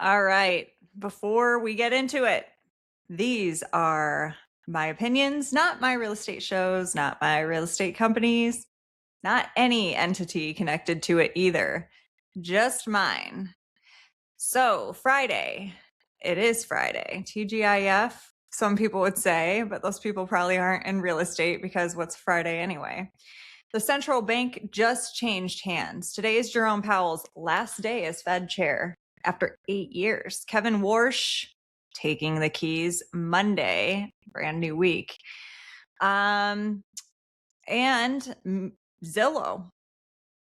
All right. Before we get into it, these are my opinions, not my real estate shows, not my real estate companies, not any entity connected to it either, just mine. So, Friday, it is Friday, TGIF, some people would say, but those people probably aren't in real estate because what's Friday anyway? The central bank just changed hands. Today is Jerome Powell's last day as Fed chair after 8 years. Kevin Walsh taking the keys Monday, brand new week. And Zillow.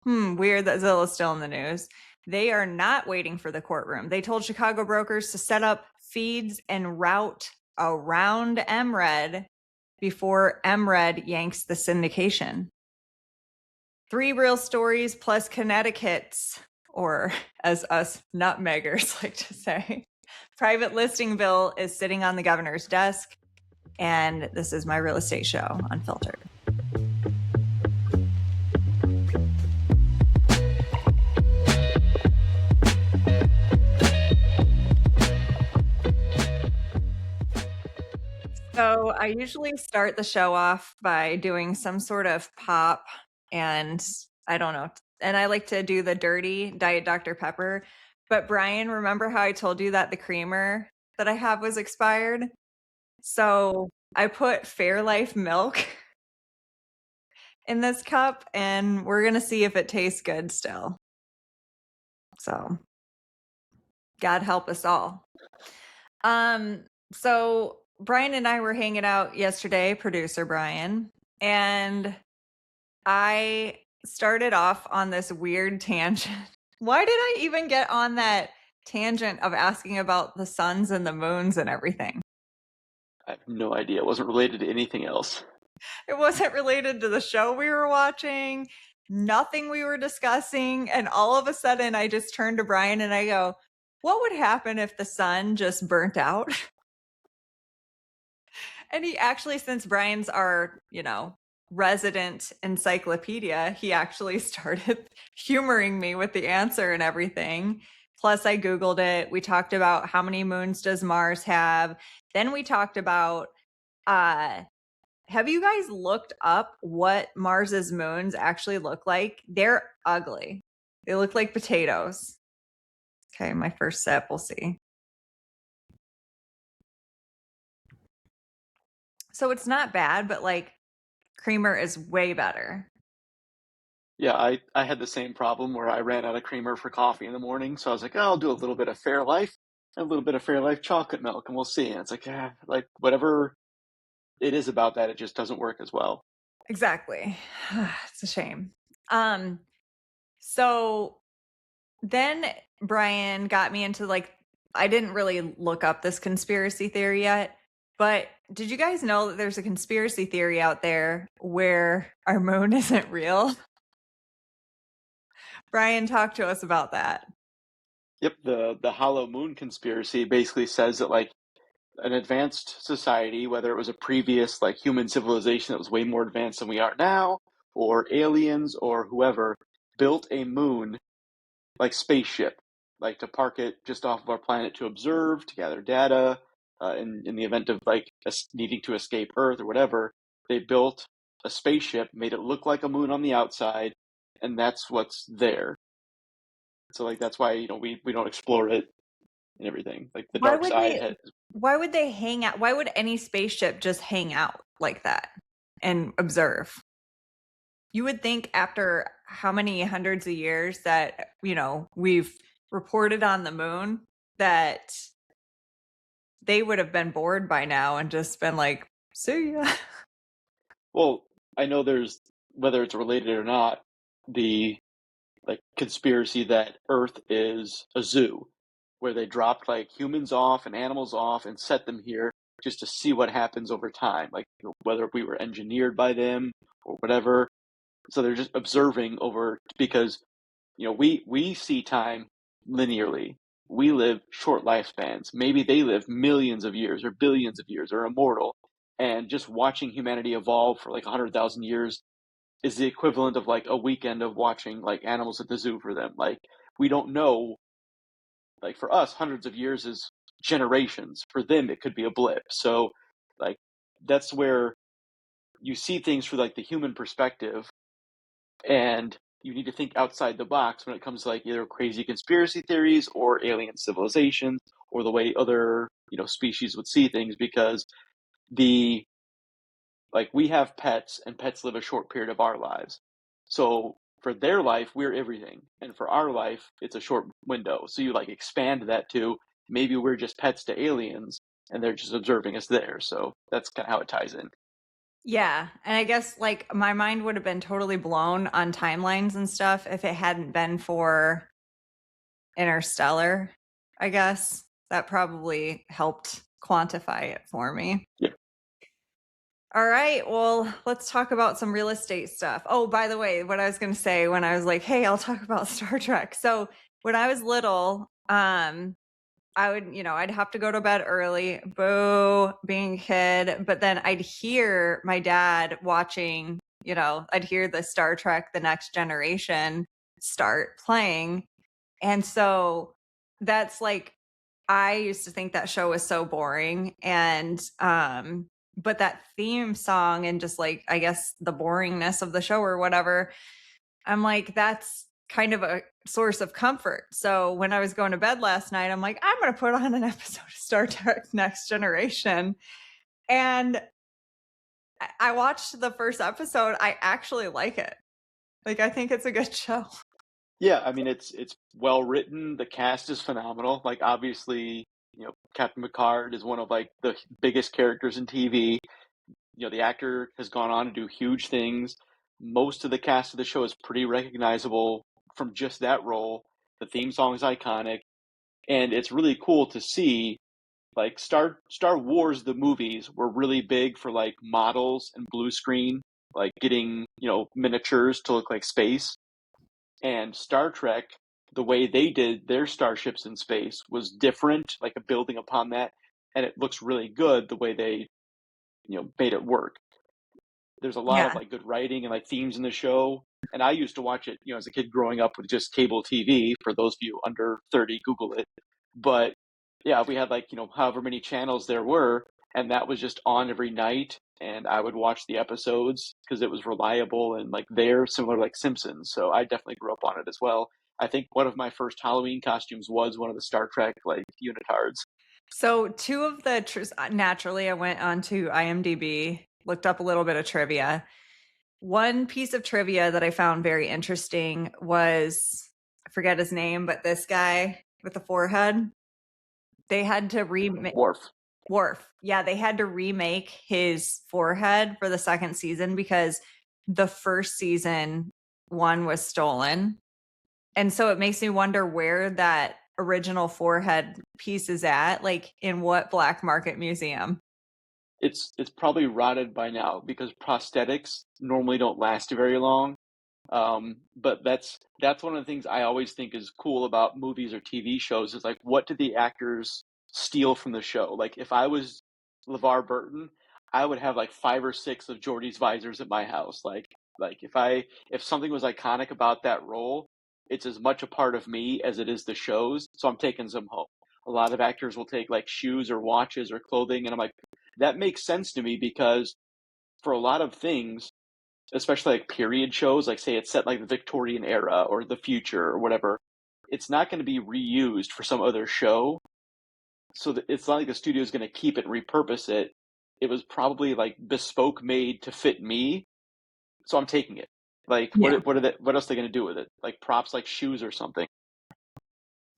Weird that Zillow's still in the news. They are not waiting for the courtroom. They told Chicago brokers to set up feeds and route around MRED before MRED yanks the syndication. 3 real stories plus Connecticut's, or as us nutmeggers like to say, private listing bill is sitting on the governor's desk. And this is my real estate show, Unfiltered. So I usually start the show off by doing some sort of pop, and I don't know. And I like to do the dirty Diet Dr. Pepper. But Brian, remember how I told you that the creamer that I have was expired? So I put Fairlife milk in this cup, and we're going to see if it tastes good still. So God help us all. So Brian and I were hanging out yesterday, producer Brian, and I started off on this weird tangent. Why did I even get on that tangent of asking about the suns and the moons and everything? I have no idea. It wasn't related to anything else. It wasn't related to the show we were watching, nothing we were discussing. And all of a sudden, I just turned to Brian and I go, what would happen if the sun just burnt out? And he actually, since Brian's our, resident encyclopedia, he actually started humoring me with the answer and everything. Plus, I Googled it. We talked about how many moons does Mars have. Then we talked about, have you guys looked up what Mars's moons actually look like? They're ugly. They look like potatoes. Okay, my first sip. We'll see. So it's not bad, but like creamer is way better. Yeah, I had the same problem where I ran out of creamer for coffee in the morning, so I was like, oh, I'll do a little bit of Fairlife, a little bit of Fairlife chocolate milk, and we'll see. And it's like whatever it is about that, it just doesn't work as well. Exactly. It's a shame. So then Brian got me into I didn't really look up this conspiracy theory yet, but did you guys know that there's a conspiracy theory out there where our moon isn't real? Brian, talk to us about that. Yep, the hollow moon conspiracy basically says that like an advanced society, whether it was a previous like human civilization that was way more advanced than we are now, or aliens or whoever, built a moon like spaceship, like to park it just off of our planet to observe, to gather data, in the event of like needing to escape Earth or whatever. They built a spaceship, made it look like a moon on the outside, and that's what's there. So like that's why we don't explore it and everything. Like the Why dark would side they has. why would they hang out? Why would any spaceship just hang out like that and observe? You would think after how many hundreds of years that, we've reported on the moon that they would have been bored by now and just been like, see ya. Well, I know there's, whether it's related or not, the like conspiracy that Earth is a zoo where they dropped like humans off and animals off and set them here just to see what happens over time, like whether we were engineered by them or whatever. So they're just observing over because we see time linearly. We live short lifespans. Maybe they live millions of years or billions of years or immortal. And just watching humanity evolve for like 100,000 years is the equivalent of like a weekend of watching like animals at the zoo for them. Like we don't know like for us, hundreds of years is generations. For them, it could be a blip. So like that's where you see things through like the human perspective, and you need to think outside the box when it comes to like either crazy conspiracy theories or alien civilizations or the way other, species would see things, because the like we have pets and pets live a short period of our lives. So for their life, we're everything. And for our life, it's a short window. So you like expand that to maybe we're just pets to aliens and they're just observing us there. So that's kind of how it ties in. Yeah. And I guess like my mind would have been totally blown on timelines and stuff if it hadn't been for Interstellar, I guess. That probably helped quantify it for me. Yeah. All right. Well, let's talk about some real estate stuff. Oh, by the way, what I was going to say when I was like, hey, I'll talk about Star Trek. So when I was little, I would, I'd have to go to bed early, boo, being a kid. But then I'd hear my dad watching, I'd hear the Star Trek, The Next Generation start playing. And so that's like, I used to think that show was so boring. And, but that theme song and just like, I guess the boringness of the show or whatever, I'm like, that's kind of a source of comfort. So when I was going to bed last night, I'm like, I'm going to put on an episode of Star Trek Next Generation. And I watched the first episode. I actually like it. Like, I think it's a good show. Yeah, I mean it's well written. The cast is phenomenal. Like obviously, Captain Picard is one of like the biggest characters in TV. The actor has gone on to do huge things. Most of the cast of the show is pretty recognizable from just that role. The theme song is iconic, and it's really cool to see like Star Wars the movies were really big for like models and blue screen, like getting, miniatures to look like space. And Star Trek, the way they did their starships in space was different, like a building upon that, and it looks really good the way they, made it work. There's a lot of Yeah. like good writing and like themes in the show. And I used to watch it, as a kid growing up with just cable TV. For those of you under 30, Google it. But yeah, we had like, however many channels there were, and that was just on every night. And I would watch the episodes because it was reliable and like they're similar to like Simpsons. So I definitely grew up on it as well. I think one of my first Halloween costumes was one of the Star Trek like unitards. So two of the naturally, I went onto IMDb, looked up a little bit of trivia. One piece of trivia that I found very interesting was, I forget his name, but this guy with the forehead, they had to remake Worf. Worf. Yeah, they had to remake his forehead for the second season because the first season one was stolen. And so it makes me wonder where that original forehead piece is at, like in what black market museum. It's probably rotted by now because prosthetics normally don't last very long. But that's one of the things I always think is cool about movies or TV shows is like what did the actors steal from the show? Like if I was LeVar Burton, I would have like 5 or 6 of Geordie's visors at my house. Like if something was iconic about that role, it's as much a part of me as it is the show's. So I'm taking some home. A lot of actors will take like shoes or watches or clothing, and I'm like, that makes sense to me because for a lot of things, especially like period shows, like say it's set like the Victorian era or the future or whatever, it's not going to be reused for some other show. So that it's not like the studio is going to keep it and repurpose it. It was probably like bespoke made to fit me. So I'm taking it. Like Yeah. what else are they going to do with it? Like props like shoes or something.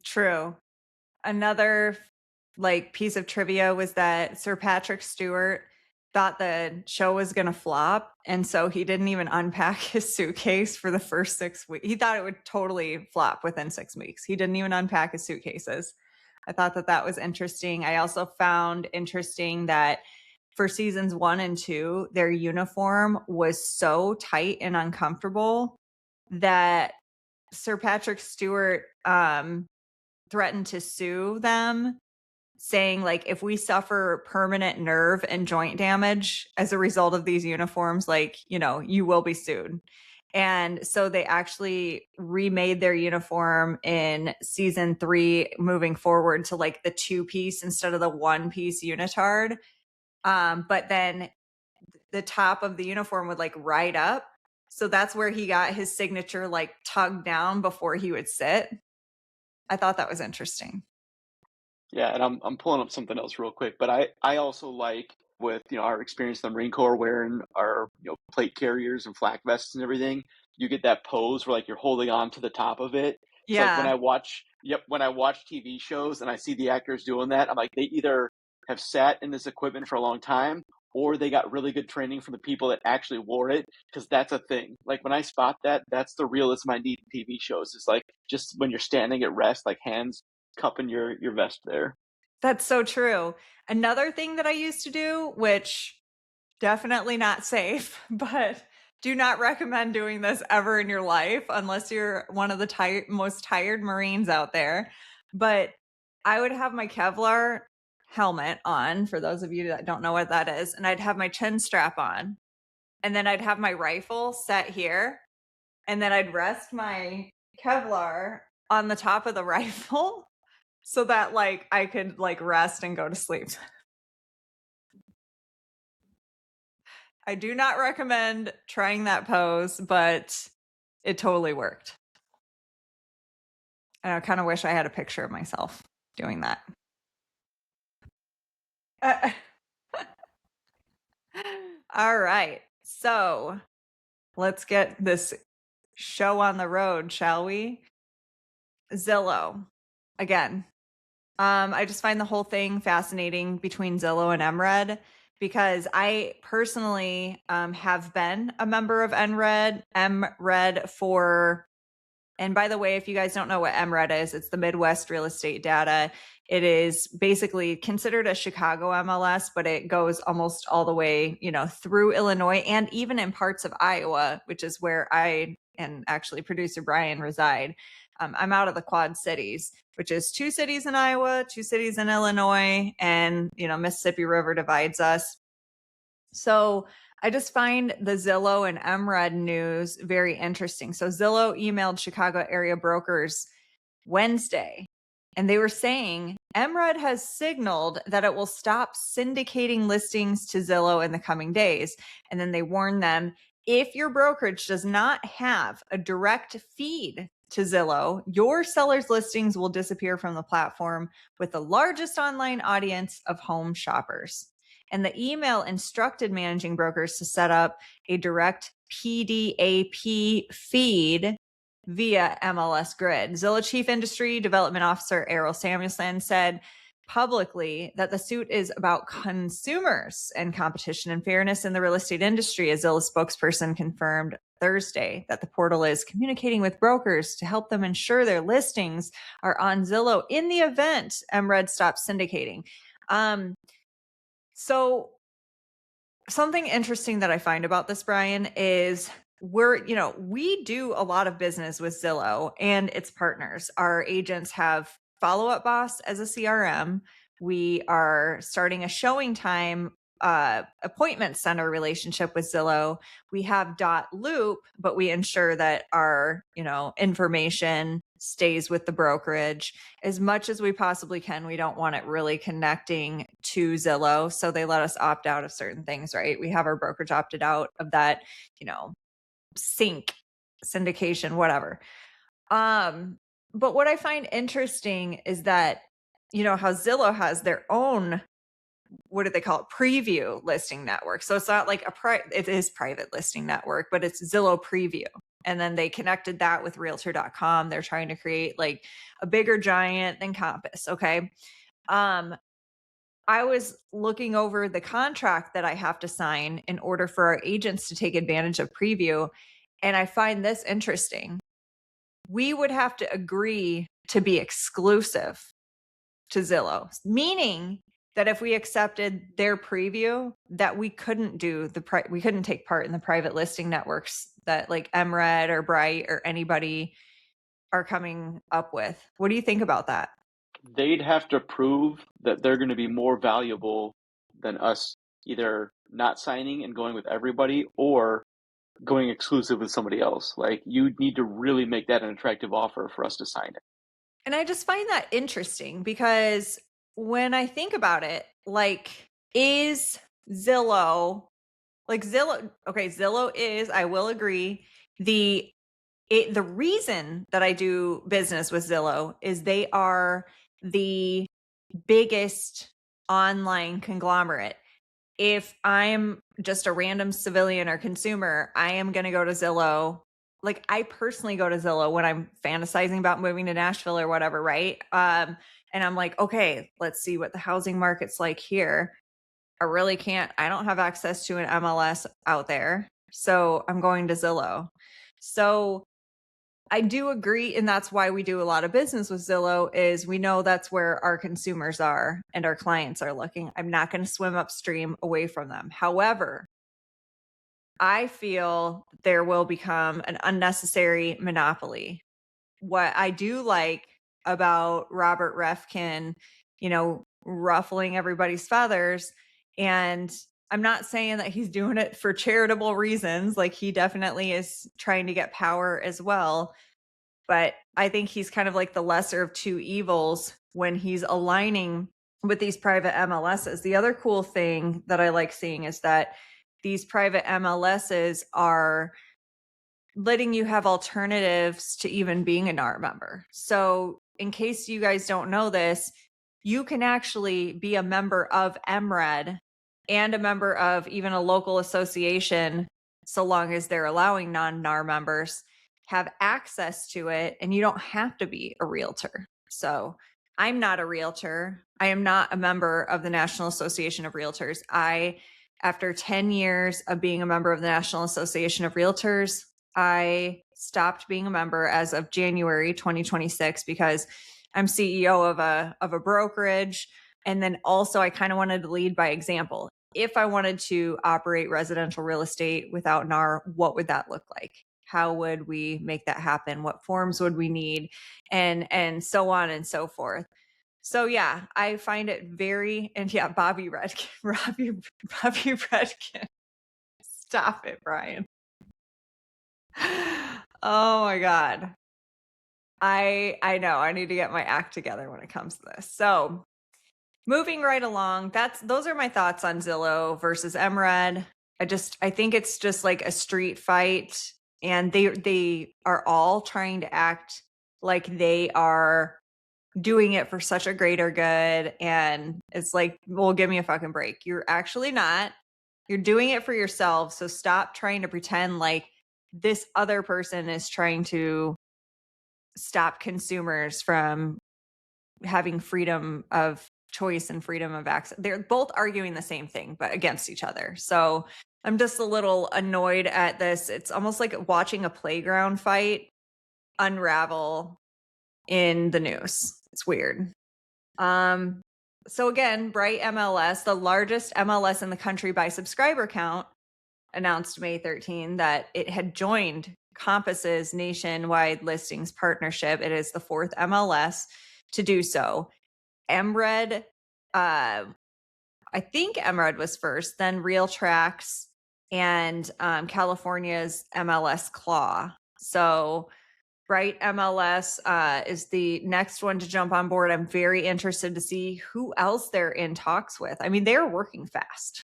True. Another like piece of trivia was that Sir Patrick Stewart thought the show was going to flop, and so he didn't even unpack his suitcase for the first 6 weeks. He thought it would totally flop within 6 weeks. He didn't even unpack his suitcases. I thought that that was interesting. I also found interesting that for seasons 1 and 2, their uniform was so tight and uncomfortable that Sir Patrick Stewart threatened to sue them, saying like if we suffer permanent nerve and joint damage as a result of these uniforms, like you will be sued. And so they actually remade their uniform in season 3 moving forward to like the 2-piece instead of the 1-piece unitard. But then the top of the uniform would like ride up. So that's where he got his signature like tugged down before he would sit. I thought that was interesting. Yeah, and I'm pulling up something else real quick, but I also like with our experience in the Marine Corps wearing our plate carriers and flak vests and everything, you get that pose where like you're holding on to the top of it. So like Yeah. when I watch TV shows and I see the actors doing that, I'm like they either have sat in this equipment for a long time or they got really good training from the people that actually wore it because that's a thing. Like when I spot that, that's the realism I need in TV shows. It's like just when you're standing at rest, like hands cupping your vest there. That's so true. Another thing that I used to do, which definitely not safe, but do not recommend doing this ever in your life unless you're one of the most tired Marines out there. But I would have my Kevlar helmet on, for those of you that don't know what that is, and I'd have my chin strap on, and then I'd have my rifle set here, and then I'd rest my Kevlar on the top of the rifle so that like I could like rest and go to sleep. I do not recommend trying that pose, but it totally worked. And I kind of wish I had a picture of myself doing that. Uh, all right. So let's get this show on the road, shall we? Zillow. Again, I just find the whole thing fascinating between Zillow and MRED because I personally have been a member of MRED for, and by the way, if you guys don't know what MRED is, it's the Midwest Real Estate Data. It is basically considered a Chicago MLS, but it goes almost all the way, through Illinois and even in parts of Iowa, which is where I and actually producer Brian reside. I'm out of the Quad Cities, which is 2 cities in Iowa, 2 cities in Illinois, and Mississippi River divides us. So I just find the Zillow and MRED news very interesting. So Zillow emailed Chicago area brokers Wednesday, and they were saying MRED has signaled that it will stop syndicating listings to Zillow in the coming days. And then they warned them, if your brokerage does not have a direct feed to Zillow, your seller's listings will disappear from the platform with the largest online audience of home shoppers. And the email instructed managing brokers to set up a direct PDAP feed via MLS Grid. Zillow Chief Industry Development Officer Errol Samuelson said publicly that the suit is about consumers and competition and fairness in the real estate industry. A Zillow spokesperson confirmed Thursday that the portal is communicating with brokers to help them ensure their listings are on Zillow in the event MRED stops syndicating. So something interesting that I find about this, Brian, is we do a lot of business with Zillow and its partners. Our agents have Follow Up Boss as a CRM. We are starting a showing time appointment center relationship with Zillow. We have Loop, but we ensure that our information stays with the brokerage as much as we possibly can. We don't want it really connecting to Zillow, so they let us opt out of certain things, right? We have our brokerage opted out of that, syndication, whatever. But what I find interesting is that how Zillow has their own, what do they call it, preview listing network. So it's not like it is private listing network, but it's Zillow Preview. And then they connected that with realtor.com. They're trying to create like a bigger giant than Compass. Okay. I was looking over the contract that I have to sign in order for our agents to take advantage of Preview. And I find this interesting. We would have to agree to be exclusive to Zillow, meaning that if we accepted their preview, that we couldn't we couldn't take part in the private listing networks that like MRED or Bright or anybody are coming up with. What do you think about that? They'd have to prove that they're going to be more valuable than us either not signing and going with everybody or going exclusive with somebody else. Like, you need to really make that an attractive offer for us to sign it. And I just find that interesting because when I think about it, like, is Zillow, Zillow is, I will agree, the reason that I do business with Zillow is they are the biggest online conglomerate. If I'm just a random civilian or consumer, I am going to go to Zillow. Like, I personally go to Zillow when I'm fantasizing about moving to Nashville or whatever, right? And I'm like, okay, let's see what the housing market's like here. I don't have access to an MLS out there. So I'm going to Zillow. So I do agree, and that's why we do a lot of business with Zillow, is we know that's where our consumers are and our clients are looking. I'm not going to swim upstream away from them. However, I feel there will become an unnecessary monopoly. What I do like about Robert Refkin, ruffling everybody's feathers, and I'm not saying that he's doing it for charitable reasons, like he definitely is trying to get power as well. But I think he's kind of like the lesser of two evils when he's aligning with these private MLSs. The other cool thing that I like seeing is that these private MLSs are letting you have alternatives to even being a NAR member. So, in case you guys don't know this, you can actually be a member of MRED and a member of even a local association, so long as they're allowing non-NAR members have access to it, and you don't have to be a realtor. So, I'm not a realtor. I am not a member of the National Association of Realtors. After 10 years of being a member of the National Association of Realtors, I stopped being a member as of January 2026 because I'm CEO of a brokerage. And then also I kind of wanted to lead by example. If I wanted to operate residential real estate without NAR, what would that look like? How would we make that happen? What forms would we need? And so on and so forth. So yeah, I find it very, and yeah, Bobby Redkin, Bobby Redkin. Stop it, Brian. Oh my God. I know I need to get my act together when it comes to this. So moving right along, those are my thoughts on Zillow versus MRED. I think it's just like a street fight, and they are all trying to act like they are doing it for such a greater good. And it's like, well, give me a fucking break. You're actually not. You're doing it for yourself. So stop trying to pretend like this other person is trying to stop consumers from having freedom of choice and freedom of access. They're both arguing the same thing, but against each other. So I'm just a little annoyed at this. It's almost like watching a playground fight unravel in the news. It's weird. So again, Bright MLS, the largest MLS in the country by subscriber count, announced May 13 that it had joined Compass's nationwide listings partnership. It is the fourth MLS to do so. MRED, I think MRED was first, then RealTrax, and California's MLS Claw. So Bright MLS is the next one to jump on board. I'm very interested to see who else they're in talks with. I mean, they're working fast.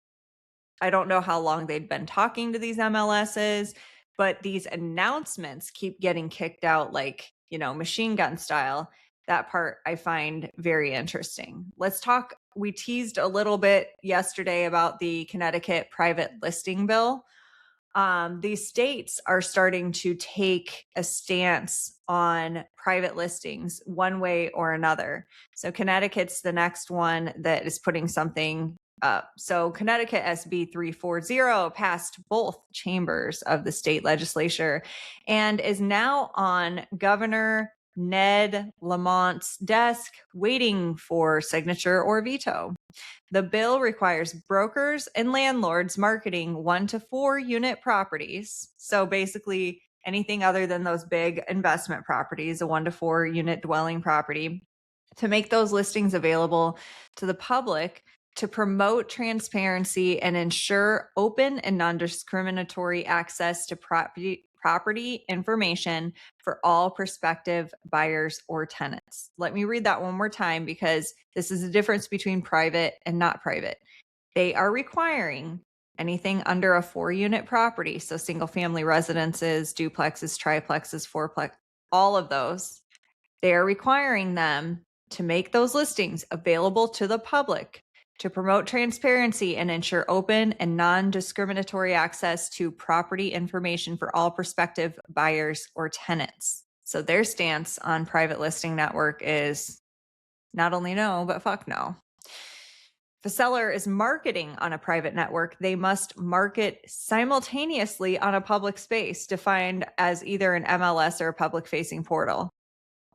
I don't know how long they'd been talking to these MLSs, but these announcements keep getting kicked out like, machine gun style. That part I find very interesting. Let's talk. We teased a little bit yesterday about the Connecticut private listing bill. These states are starting to take a stance on private listings one way or another. So Connecticut's the next one that is putting something up. So Connecticut SB 340 passed both chambers of the state legislature and is now on Governor Ned Lamont's desk waiting for signature or veto. The bill requires brokers and landlords marketing 1 to 4 unit properties. So basically anything other than those big investment properties, a 1 to 4 unit dwelling property, to make those listings available to the public to promote transparency and ensure open and non-discriminatory access to property information for all prospective buyers or tenants. Let me read that one more time because this is the difference between private and not private. They are requiring anything under a 4-unit property, so single family residences, duplexes, triplexes, fourplex, all of those, they are requiring them to make those listings available to the public to promote transparency and ensure open and non-discriminatory access to property information for all prospective buyers or tenants. So their stance on private listing network is not only no, but fuck no. If a seller is marketing on a private network, they must market simultaneously on a public space defined as either an MLS or a public-facing portal.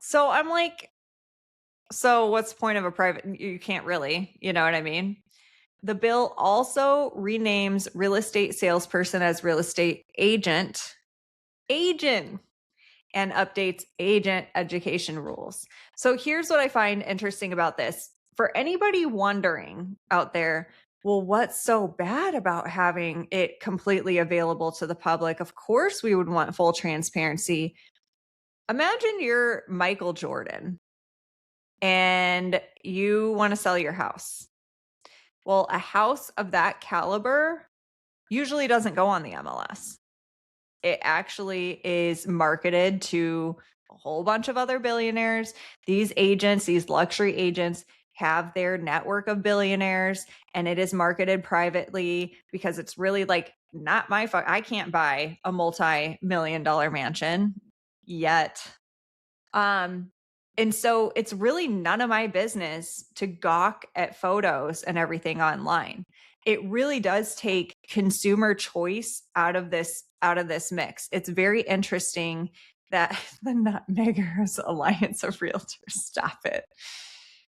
So I'm like, so what's the point of a private? You can't really, you know what I mean? The bill also renames real estate salesperson as real estate agent, and updates agent education rules. So here's what I find interesting about this. For anybody wondering out there, well, what's so bad about having it completely available to the public? Of course, we would want full transparency. Imagine you're Michael Jordan and you want to sell your house. Well, a house of that caliber usually doesn't go on the MLS. It actually is marketed to a whole bunch of other billionaires. These agents, these luxury agents, have their network of billionaires, and it is marketed privately because it's really like not my fuck. I can't buy a multi-million-dollar mansion yet. And so it's really none of my business to gawk at photos and everything online. It really does take consumer choice out of this mix. It's very interesting that the Nutmeggers Alliance of Realtors, stop it.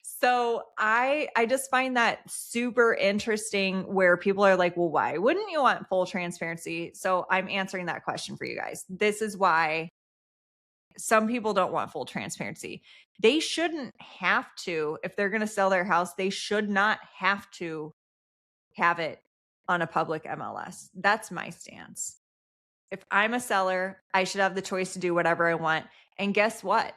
So I just find that super interesting where people are like, well, why wouldn't you want full transparency? So I'm answering that question for you guys. This is why some people don't want full transparency. They shouldn't have to, if they're going to sell their house, they should not have to have it on a public MLS. That's my stance. If I'm a seller, I should have the choice to do whatever I want. And guess what?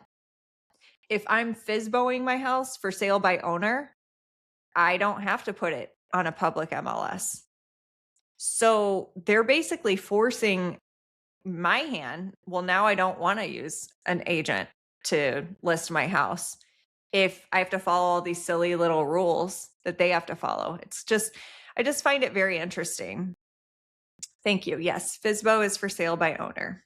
If I'm FSBOing my house for sale by owner, I don't have to put it on a public MLS. So they're basically forcing my hand. Well, now I don't want to use an agent to list my house if I have to follow all these silly little rules that they have to follow. I just find it very interesting. Thank you. Yes, FSBO is for sale by owner.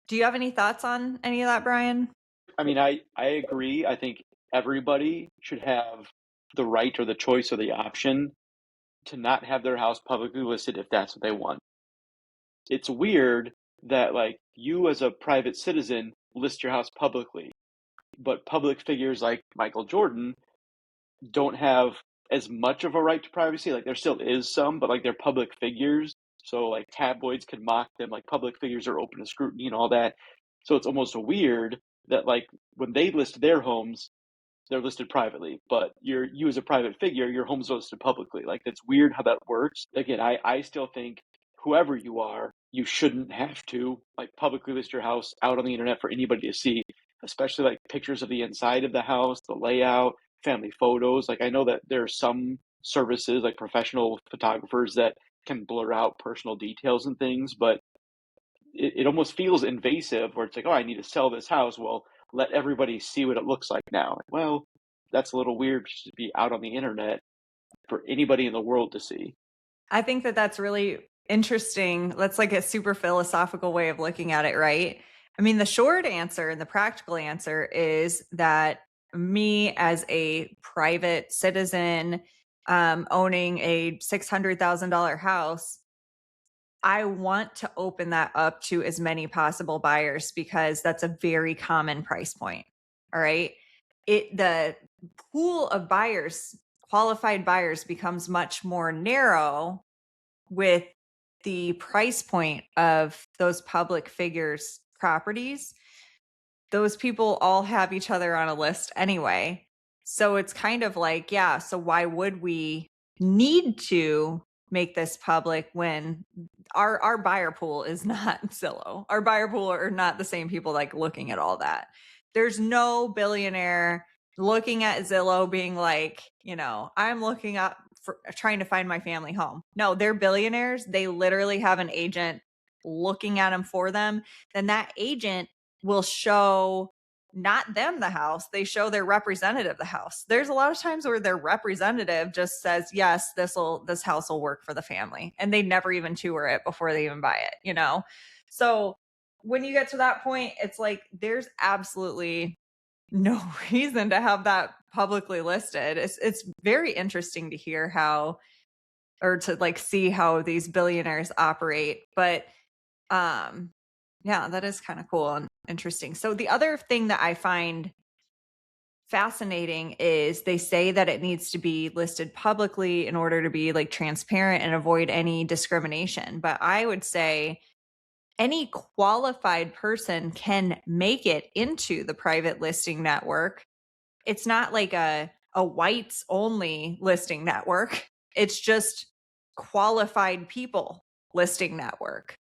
Do you have any thoughts on any of that, Brian? I mean, I agree. I think everybody should have the right or the choice or the option to not have their house publicly listed if that's what they want. It's weird that like you as a private citizen list your house publicly, but public figures like Michael Jordan don't have as much of a right to privacy. Like there still is some, but like they're public figures. So like tabloids can mock them, like public figures are open to scrutiny and all that. So it's almost weird that like when they list their homes, they're listed privately, but you as a private figure, your home's listed publicly. Like it's weird how that works. Again, I still think whoever you are, you shouldn't have to like publicly list your house out on the internet for anybody to see, especially like pictures of the inside of the house, the layout, family photos. Like I know that there are some services like professional photographers that can blur out personal details and things, but it almost feels invasive where it's like, oh, I need to sell this house. Well, let everybody see what it looks like now. Well, that's a little weird to be out on the internet for anybody in the world to see. I think that that's really interesting. That's like a super philosophical way of looking at it, right? I mean, the short answer and the practical answer is that me as a private citizen owning a $600,000 house, I want to open that up to as many possible buyers because that's a very common price point. All right. The pool of buyers, qualified buyers, becomes much more narrow with the price point of those public figures' properties. Those people all have each other on a list anyway. So it's kind of like, yeah, so why would we need to make this public when our buyer pool is not Zillow? Our buyer pool are not the same people like looking at all that. There's no billionaire looking at Zillow being like, I'm looking up for trying to find my family home. No, they're billionaires. They literally have an agent looking at them for them. Then that agent will show not them the house, they show their representative the house. There's a lot of times where their representative just says, yes, this house will work for the family, and they never even tour it before they even buy it. So when you get to that point, it's like there's absolutely no reason to have that publicly listed. It's very interesting to hear how, or to like see how these billionaires operate. But yeah, that is kind of cool and interesting. So the other thing that I find fascinating is they say that it needs to be listed publicly in order to be like transparent and avoid any discrimination. But I would say any qualified person can make it into the private listing network. It's not like a whites only listing network. It's just qualified people listing network.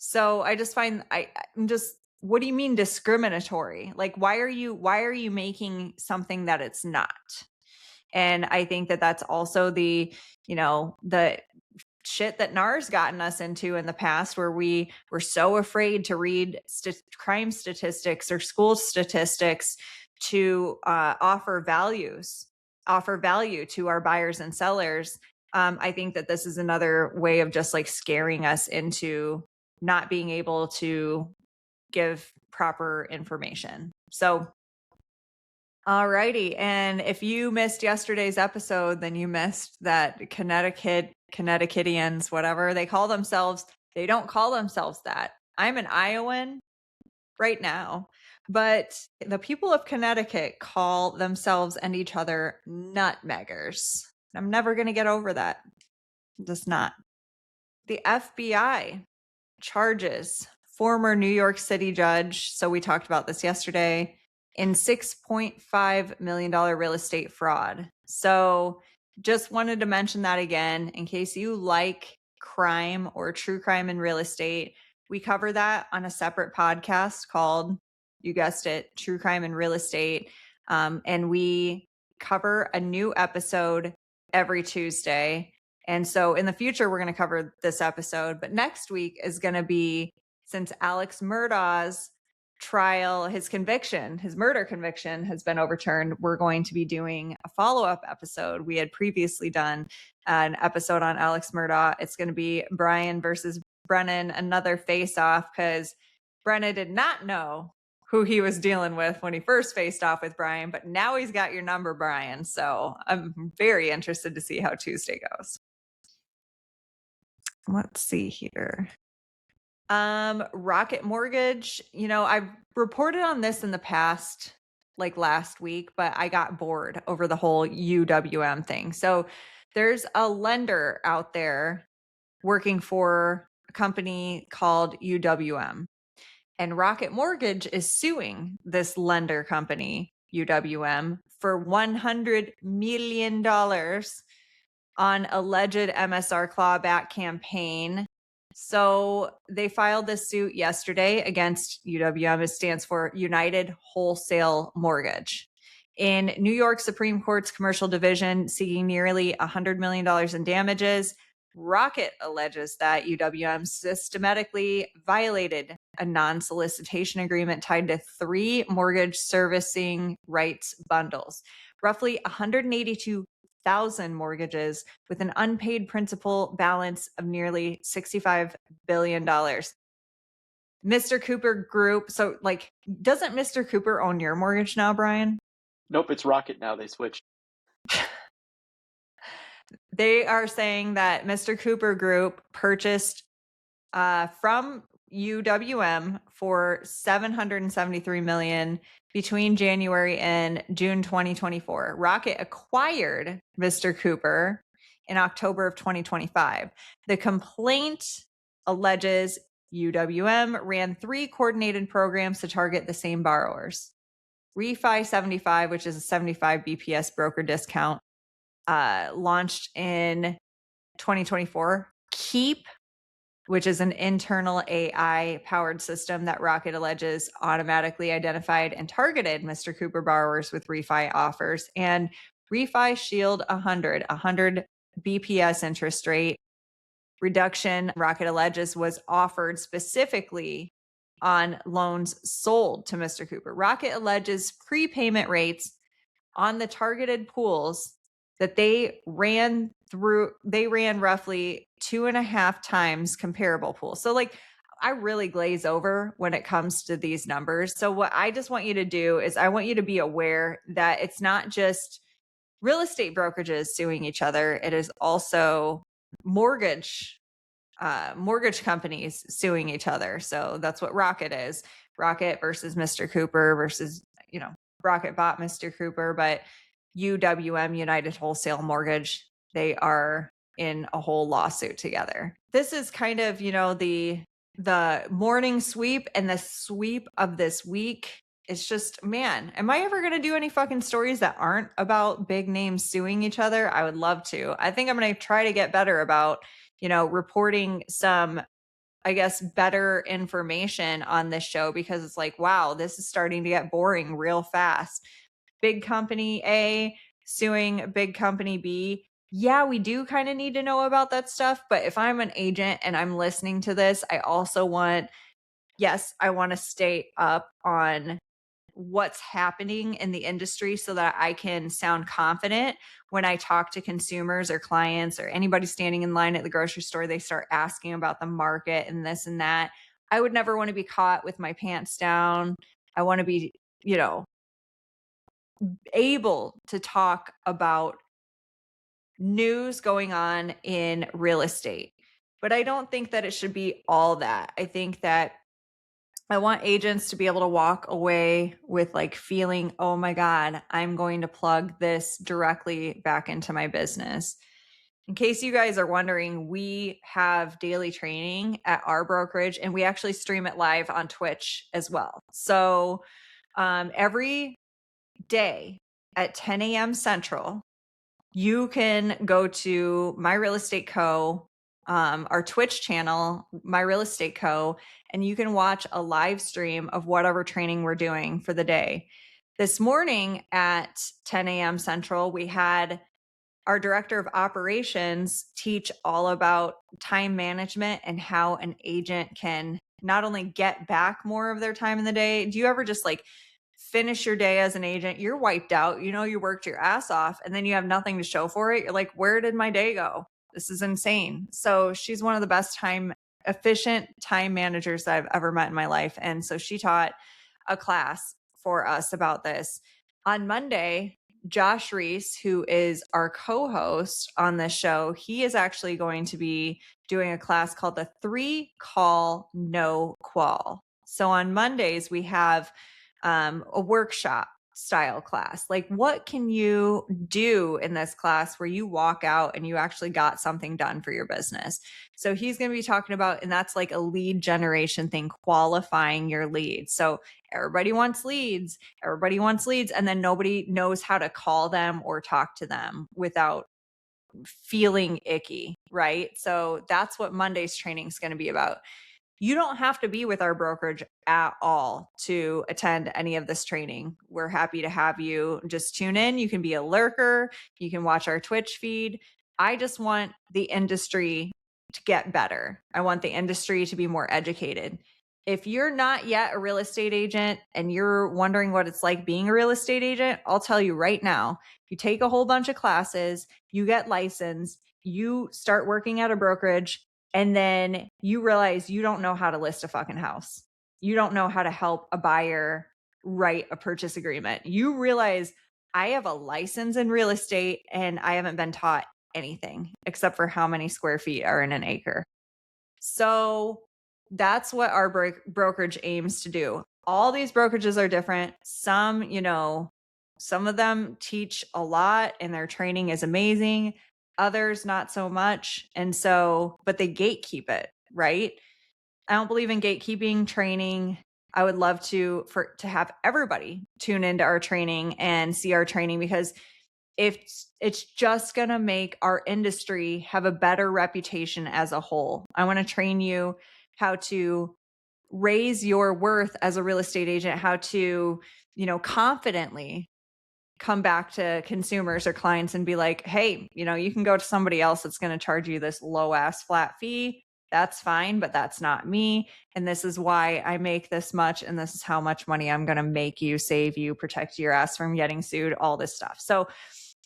So I just find I'm just, what do you mean discriminatory? Like, why are you making something that it's not? And I think that that's also the shit that NAR's gotten us into in the past, where we were so afraid to read crime statistics or school statistics to offer value to our buyers and sellers. I think that this is another way of just like scaring us into not being able to give proper information. So, alrighty. And if you missed yesterday's episode, then you missed that Connecticutians, whatever they call themselves, they don't call themselves that. I'm an Iowan right now, but the people of Connecticut call themselves and each other nutmeggers. I'm never going to get over that. Just not. The FBI charges former New York City judge, so we talked about this yesterday, in $6.5 million real estate fraud. So just wanted to mention that again, in case you like crime or true crime in real estate. We cover that on a separate podcast called, you guessed it, True Crime in Real Estate. And we cover a new episode every Tuesday. And so in the future, we're going to cover this episode. But next week is going to be, since Alex Murdaugh's trial, his murder conviction has been overturned, we're going to be doing a follow-up episode. We had previously done an episode on Alex Murdaugh. It's going to be Brian versus Brennan, another face-off, because Brennan did not know who he was dealing with when he first faced off with Brian, but now he's got your number, Brian. So I'm very interested to see how Tuesday goes. Let's see here. Rocket Mortgage, I've reported on this in the past, like last week, but I got bored over the whole UWM thing. So there's a lender out there working for a company called UWM, and Rocket Mortgage is suing this lender company, UWM, for $100 million on alleged MSR clawback campaign. So they filed this suit yesterday against UWM. It stands for United Wholesale Mortgage. In New York Supreme Court's commercial division, seeking nearly $100 million in damages, Rocket alleges that UWM systematically violated a non-solicitation agreement tied to 3 mortgage servicing rights bundles. Roughly 182,000 mortgages with an unpaid principal balance of nearly $65 billion. Mr. Cooper Group. So, doesn't Mr. Cooper own your mortgage now, Brian? Nope, it's Rocket now. They switched. They are saying that Mr. Cooper Group purchased from UWM for $773 million between January and June 2024. Rocket acquired Mr. Cooper in October of 2025. The complaint alleges UWM ran 3 coordinated programs to target the same borrowers. Refi 75, which is a 75 BPS broker discount, launched in 2024. Keep, which is an internal AI powered system that Rocket alleges automatically identified and targeted Mr. Cooper borrowers with refi offers, and Refi Shield 100 BPS interest rate reduction, Rocket alleges, was offered specifically on loans sold to Mr. Cooper. Rocket alleges prepayment rates on the targeted pools that they ran roughly 2.5 times comparable pools. So like, I really glaze over when it comes to these numbers. So what I just want you to do is I want you to be aware that it's not just real estate brokerages suing each other. It is also mortgage companies suing each other. So that's what Rocket is. Rocket versus Mr. Cooper versus, Rocket bought Mr. Cooper, but UWM, United Wholesale Mortgage, they are in a whole lawsuit together. This is kind of, the morning sweep, and the sweep of this week. It's just, man, am I ever going to do any fucking stories that aren't about big names suing each other? I would love to. I think I'm going to try to get better about, reporting some, I guess, better information on this show, because it's like, wow, this is starting to get boring real fast. Big company A suing big company B. Yeah, we do kind of need to know about that stuff. But if I'm an agent and I'm listening to this, I also want to stay up on what's happening in the industry so that I can sound confident when I talk to consumers or clients or anybody standing in line at the grocery store. They start asking about the market and this and that. I would never want to be caught with my pants down. I want to be, able to talk about news going on in real estate. But I don't think that it should be all that. I think that I want agents to be able to walk away with like feeling, oh my God, I'm going to plug this directly back into my business. In case you guys are wondering, we have daily training at our brokerage, and we actually stream it live on Twitch as well. So every day at 10 a.m. Central, you can go to My Real Estate Co., our Twitch channel, My Real Estate Co., and you can watch a live stream of whatever training we're doing for the day. This morning at 10 a.m. Central, we had our director of operations teach all about time management and how an agent can not only get back more of their time in the day. Do you ever just like finish your day as an agent? You're wiped out, you worked your ass off, and then you have nothing to show for it. You're like, where did my day go? This is insane. So she's one of the best efficient time managers that I've ever met in my life. And so she taught a class for us about this. On Monday, Josh Reese, who is our co-host on this show, he is actually going to be doing a class called the 3 Call No Qual. So on Mondays, we have a workshop style class. Like, what can you do in this class where you walk out and you actually got something done for your business? So he's going to be talking about, and that's like a lead generation thing, qualifying your leads. So everybody wants leads, and then nobody knows how to call them or talk to them without feeling icky, right? So that's what Monday's training is going to be about. You don't have to be with our brokerage at all to attend any of this training. We're happy to have you just tune in. You can be a lurker. You can watch our Twitch feed. I just want the industry to get better. I want the industry to be more educated. If you're not yet a real estate agent and you're wondering what it's like being a real estate agent, I'll tell you right now, you take a whole bunch of classes, you get licensed, you start working at a brokerage, and then you realize you don't know how to list a fucking house. You don't know how to help a buyer write a purchase agreement. You realize I have a license in real estate and I haven't been taught anything except for how many square feet are in an acre. So that's what our brokerage aims to do. All these brokerages are different. Some of them teach a lot and their training is amazing. Others not so much. And so, but they gatekeep it, right? I don't believe in gatekeeping training. I would love to have everybody tune into our training and see our training, because if it's just going to make our industry have a better reputation as a whole. I want to train you how to raise your worth as a real estate agent, how to, confidently come back to consumers or clients and be like, hey, you can go to somebody else that's going to charge you this low ass flat fee. That's fine, but that's not me. And this is why I make this much. And this is how much money I'm going to make you, save you, protect your ass from getting sued, all this stuff. So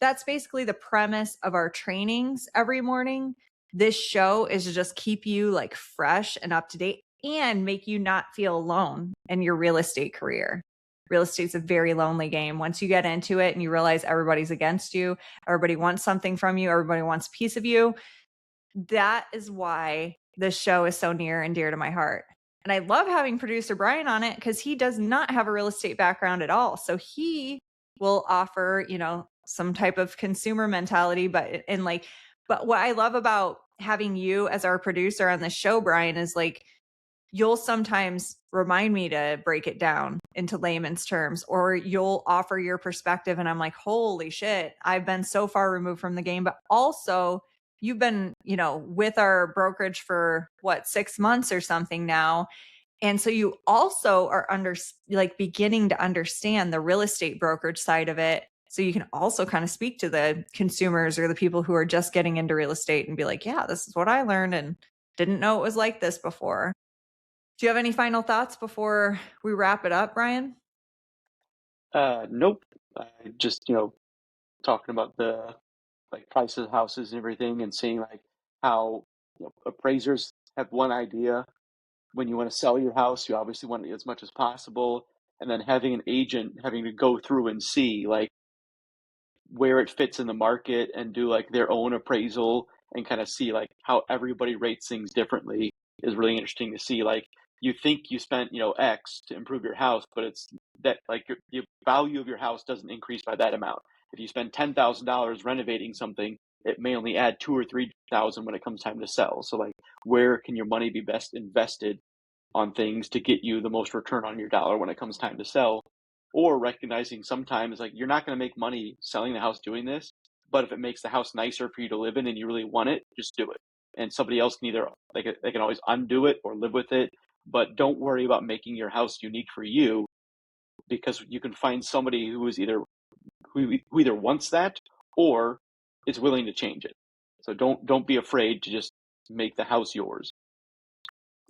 that's basically the premise of our trainings every morning. This show is to just keep you like fresh and up to date and make you not feel alone in your real estate career. Real estate's a very lonely game. Once you get into it and you realize everybody's against you, everybody wants something from you, everybody wants a piece of you. That is why this show is so near and dear to my heart. And I love having producer Brian on it because he does not have a real estate background at all. So he will offer, some type of consumer mentality, but what I love about having you as our producer on the show, Brian, is like, you'll sometimes remind me to break it down into layman's terms, or you'll offer your perspective. And I'm like, holy shit, I've been so far removed from the game. But also, you've been, with our brokerage for 6 months or something now. And so you also are beginning to understand the real estate brokerage side of it. So you can also kind of speak to the consumers or the people who are just getting into real estate and be like, yeah, this is what I learned and didn't know it was like this before. Do you have any final thoughts before we wrap it up, Brian? Nope. I just, talking about the prices of houses and everything, and seeing how appraisers have one idea. When you want to sell your house, you obviously want as much as possible, and then having an agent having to go through and see where it fits in the market and do their own appraisal and kind of see how everybody rates things differently is really interesting to see. You think you spent X to improve your house, but it's that the value of your house doesn't increase by that amount. If you spend $10,000 renovating something, it may only add 2 or 3,000 when it comes time to sell. So where can your money be best invested on things to get you the most return on your dollar when it comes time to sell? Or recognizing sometimes you're not going to make money selling the house doing this, but if it makes the house nicer for you to live in and you really want it, just do it. And somebody else can either they can always undo it or live with it, but don't worry about making your house unique for you, because you can find somebody who either wants that or is willing to change it. So don't be afraid to just make the house yours.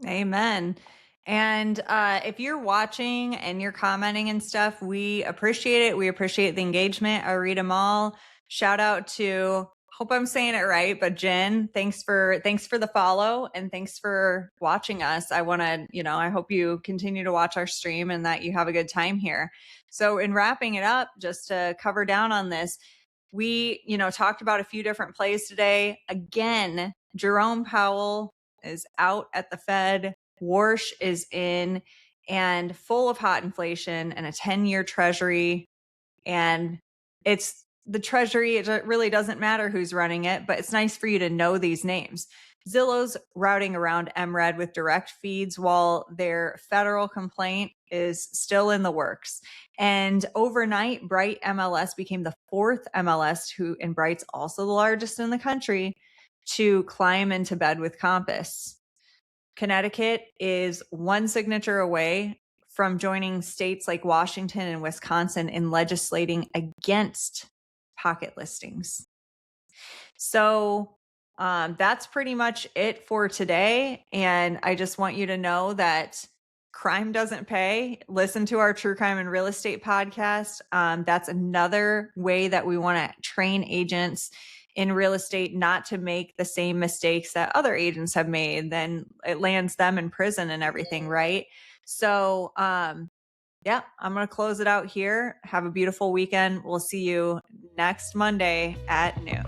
Amen. And if you're watching and you're commenting and stuff, we appreciate it. We appreciate the engagement. I read them all. Shout out to, hope I'm saying it right, but Jen, thanks for the follow and thanks for watching us. I want to, I hope you continue to watch our stream and that you have a good time here. So in wrapping it up, just to cover down on this, we, talked about a few different plays today. Again, Jerome Powell is out at the Fed. Walsh is in, and full of hot inflation and a 10-year treasury. And it's the treasury. It really doesn't matter who's running it, but it's nice for you to know these names. Zillow's routing around MRED with direct feeds while their federal complaint is still in the works. And overnight, Bright MLS became the 4th MLS, and Bright's also the largest in the country, to climb into bed with Compass. Connecticut is one signature away from joining states like Washington and Wisconsin in legislating against pocket listings. So that's pretty much it for today. And I just want you to know that crime doesn't pay. Listen to our True Crime and Real Estate podcast. That's another way that we want to train agents in real estate not to make the same mistakes that other agents have made. Then it lands them in prison and everything, right? So yeah, I'm going to close it out here. Have a beautiful weekend. We'll see you next Monday at noon.